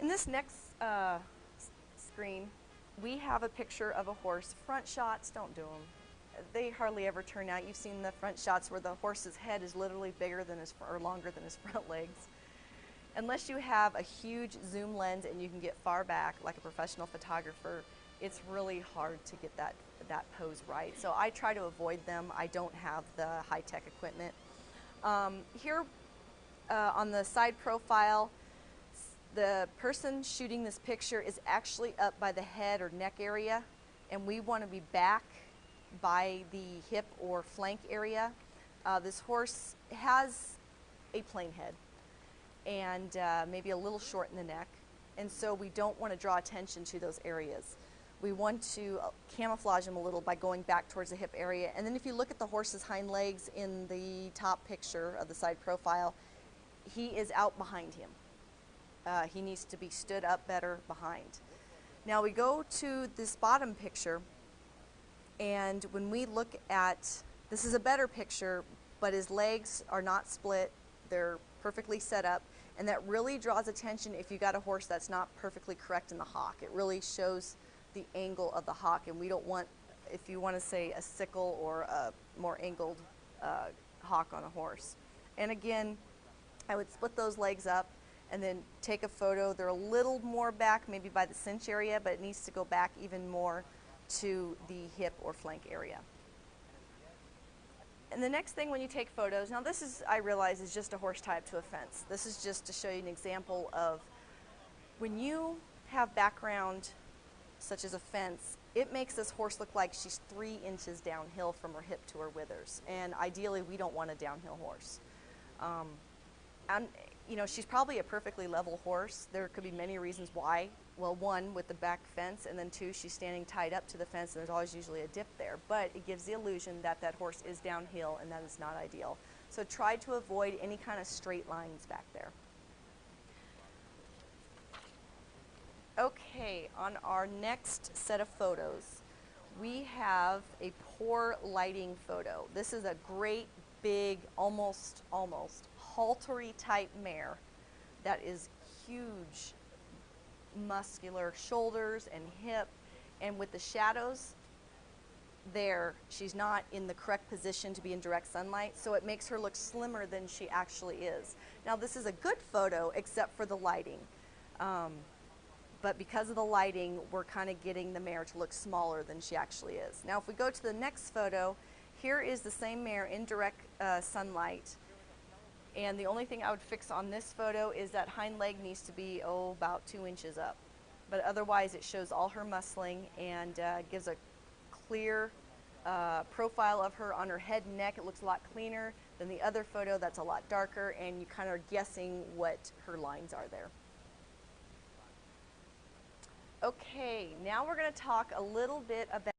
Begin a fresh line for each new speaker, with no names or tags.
In this next screen, we have a picture of a horse. Front shots, don't do them. They hardly ever turn out. You've seen the front shots where the horse's head is literally bigger than his, or longer than his front legs. Unless you have a huge zoom lens and you can get far back like a professional photographer, it's really hard to get that pose right. So I try to avoid them. I don't have the high-tech equipment. Here on the side profile, the person shooting this picture is actually up by the head or neck area, and we want to be back by the hip or flank area. This horse has a plain head and maybe a little short in the neck, and so we don't want to draw attention to those areas. We want to camouflage him a little by going back towards the hip area. And then if you look at the horse's hind legs in the top picture of the side profile, he is out behind him. He needs to be stood up better behind. Now we go to this bottom picture, and when we look at, this is a better picture, but his legs are not split, they're perfectly set up, and that really draws attention if you got a horse that's not perfectly correct in the hock. It really shows the angle of the hock, and we don't want, if you want to say a sickle or a more angled hock on a horse. And again, I would split those legs up and then take a photo. They're a little more back, maybe by the cinch area, but it needs to go back even more to the hip or flank area. And the next thing when you take photos, now this is, I realize, is just a horse tied up to a fence. This is just to show you an example of when you have background such as a fence, it makes this horse look like she's 3 inches downhill from her hip to her withers. And ideally, we don't want a downhill horse. And you know, she's probably a perfectly level horse. There could be many reasons why. Well, one, with the back fence, and then 2, she's standing tied up to the fence, and there's always usually a dip there. But it gives the illusion that that horse is downhill, and that is not ideal. So try to avoid any kind of straight lines back there. Okay, on our next set of photos, we have a poor lighting photo. This is a great, big, almost haltery type mare that is huge, muscular shoulders and hip, and with the shadows there, she's not in the correct position to be in direct sunlight, so it makes her look slimmer than she actually is. Now this is a good photo except for the lighting, but because of the lighting, we're kind of getting the mare to look smaller than she actually is. Now if we go to the next photo, here is the same mare in direct sunlight. And the only thing I would fix on this photo is that hind leg needs to be, about 2 inches up. But otherwise it shows all her muscling and gives a clear profile of her on her head and neck. It looks a lot cleaner than the other photo that's a lot darker, and you kind of are guessing what her lines are there. Okay, now we're going to talk a little bit about